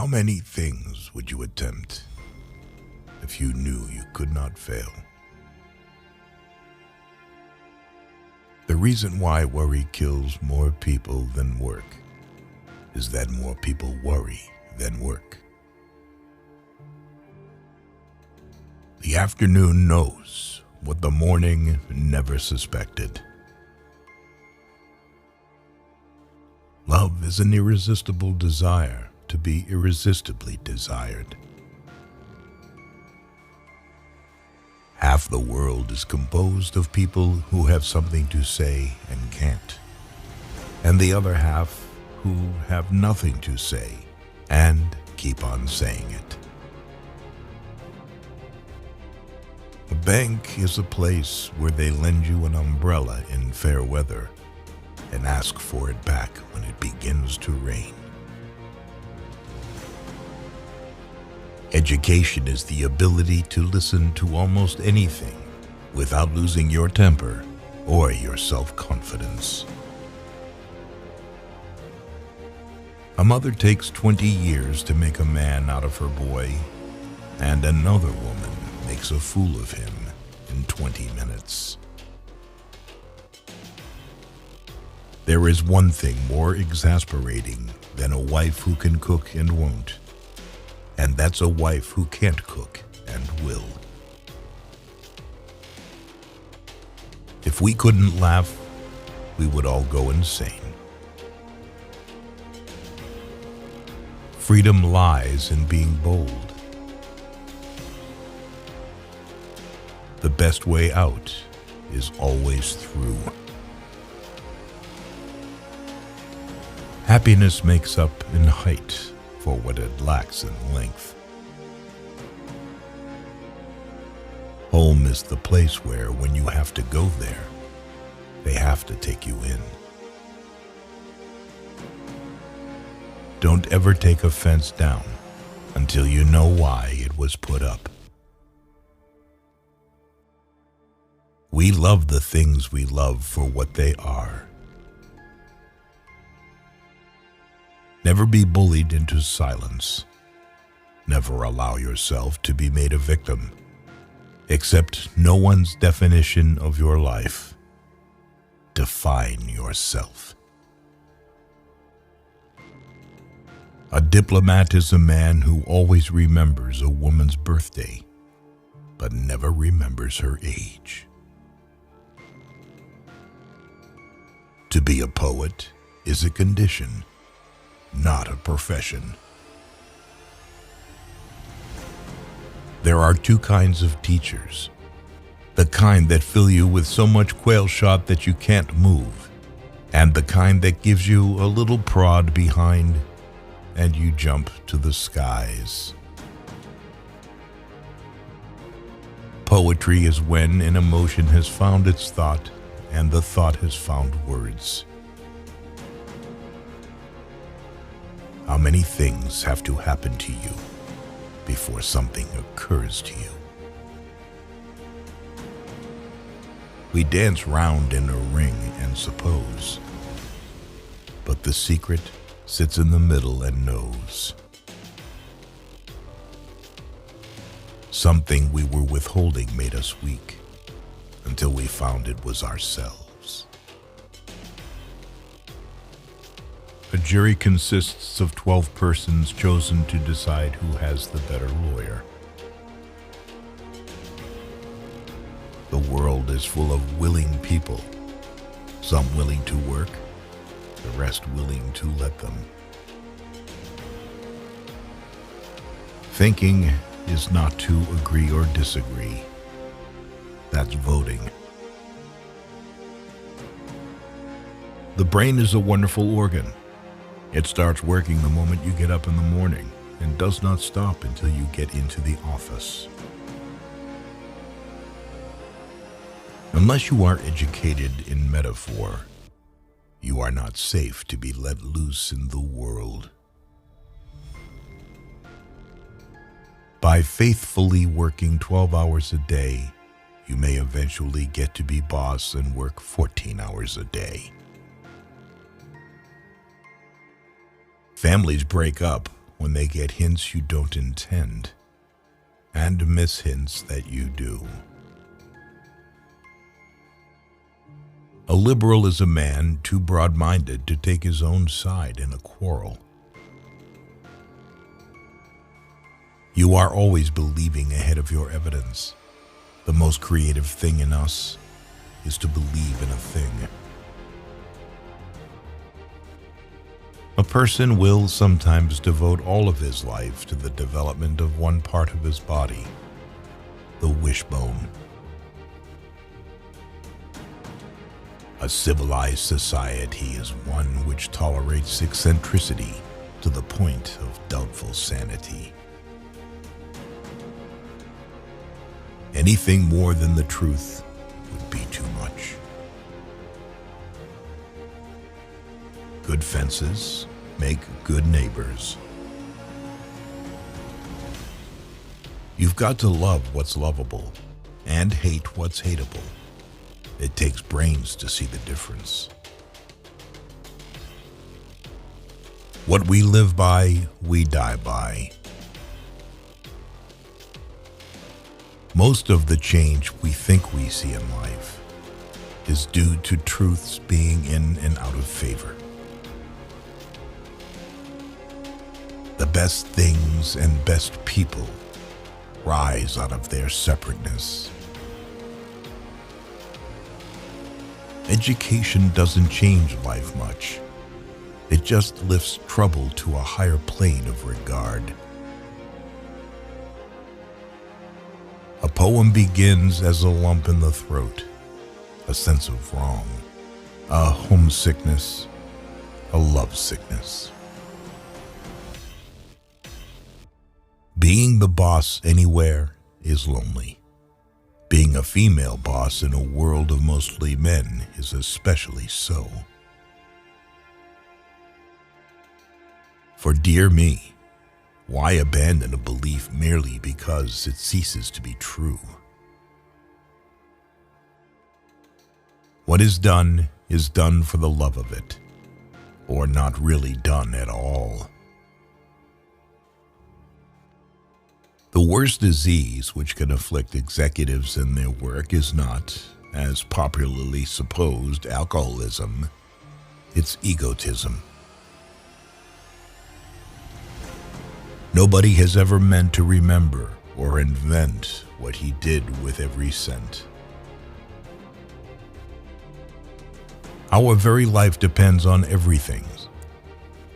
How many things would you attempt if you knew you could not fail? The reason why worry kills more people than work is that more people worry than work. The afternoon knows what the morning never suspected. Love is an irresistible desire to be irresistibly desired. Half the world is composed of people who have something to say and can't, and the other half who have nothing to say and keep on saying it. A bank is a place where they lend you an umbrella in fair weather and ask for it back when it begins to rain. Education is the ability to listen to almost anything without losing your temper or your self-confidence. A mother takes 20 years to make a man out of her boy, and another woman makes a fool of him in 20 minutes. There is one thing more exasperating than a wife who can cook and won't, and that's a wife who can't cook and will. If we couldn't laugh, we would all go insane. Freedom lies in being bold. The best way out is always through. Happiness makes up in height for what it lacks in length. Home is the place where, when you have to go there, they have to take you in. Don't ever take a fence down until you know why it was put up. We love the things we love for what they are. Never be bullied into silence. Never allow yourself to be made a victim. Accept no one's definition of your life. Define yourself. A diplomat is a man who always remembers a woman's birthday, but never remembers her age. To be a poet is a condition, not a profession. There are two kinds of teachers. The kind that fill you with so much quail shot that you can't move, and the kind that gives you a little prod behind and you jump to the skies. Poetry is when an emotion has found its thought and the thought has found words. How many things have to happen to you before something occurs to you? We dance round in a ring and suppose, but the secret sits in the middle and knows. Something we were withholding made us weak until we found it was ourselves. A jury consists of 12 persons chosen to decide who has the better lawyer. The world is full of willing people, some willing to work, the rest willing to let them. Thinking is not to agree or disagree. That's voting. The brain is a wonderful organ. It starts working the moment you get up in the morning and does not stop until you get into the office. Unless you are educated in metaphor, you are not safe to be let loose in the world. By faithfully working 12 hours a day, you may eventually get to be boss and work 14 hours a day. Families break up when they get hints you don't intend, and miss hints that you do. A liberal is a man too broad-minded to take his own side in a quarrel. You are always believing ahead of your evidence. The most creative thing in us is to believe in a thing. A person will sometimes devote all of his life to the development of one part of his body, the wishbone. A civilized society is one which tolerates eccentricity to the point of doubtful sanity. Anything more than the truth would be too much. Good fences make good neighbors. You've got to love what's lovable and hate what's hateable. It takes brains to see the difference. What we live by, we die by. Most of the change we think we see in life is due to truths being in and out of favor. The best things and best people rise out of their separateness. Education doesn't change life much. It just lifts trouble to a higher plane of regard. A poem begins as a lump in the throat, a sense of wrong, a homesickness, a lovesickness. Being the boss anywhere is lonely. Being a female boss in a world of mostly men is especially so. For dear me, why abandon a belief merely because it ceases to be true? What is done for the love of it, or not really done at all. The worst disease which can afflict executives in their work is not, as popularly supposed, alcoholism. It's egotism. Nobody has ever meant to remember or invent what he did with every cent. Our very life depends on everything,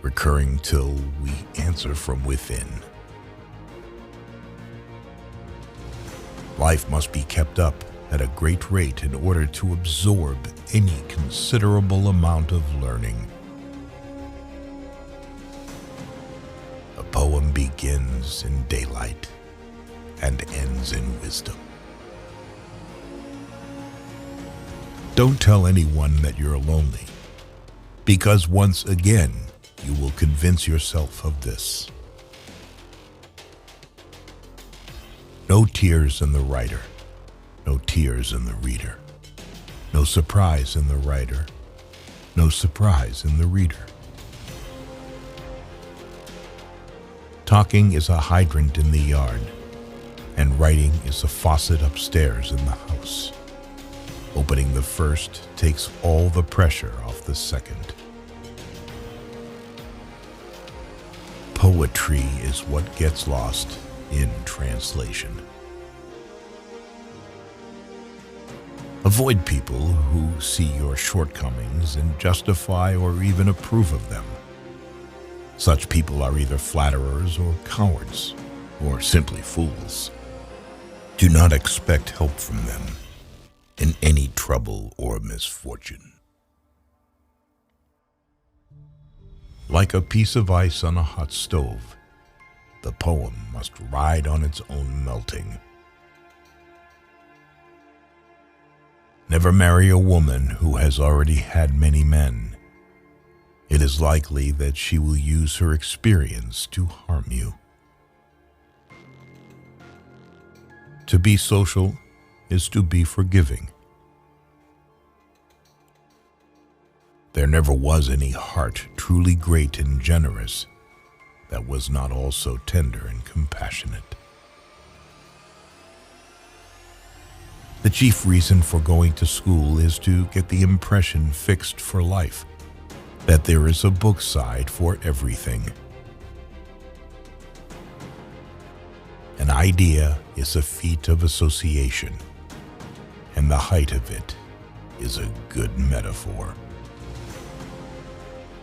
recurring till we answer from within. Life must be kept up at a great rate in order to absorb any considerable amount of learning. A poem begins in daylight and ends in wisdom. Don't tell anyone that you're lonely, because once again, you will convince yourself of this. No tears in the writer, no tears in the reader. No surprise in the writer, no surprise in the reader. Talking is a hydrant in the yard, and writing is a faucet upstairs in the house. Opening the first takes all the pressure off the second. Poetry is what gets lost in translation. Avoid people who see your shortcomings and justify or even approve of them. Such people are either flatterers or cowards, or simply fools. Do not expect help from them in any trouble or misfortune. Like a piece of ice on a hot stove, the poem must ride on its own melting. Never marry a woman who has already had many men. It is likely that she will use her experience to harm you. To be social is to be forgiving. There never was any heart truly great and generous that was not also tender and compassionate. The chief reason for going to school is to get the impression fixed for life that there is a book side for everything. An idea is a feat of association, and the height of it is a good metaphor.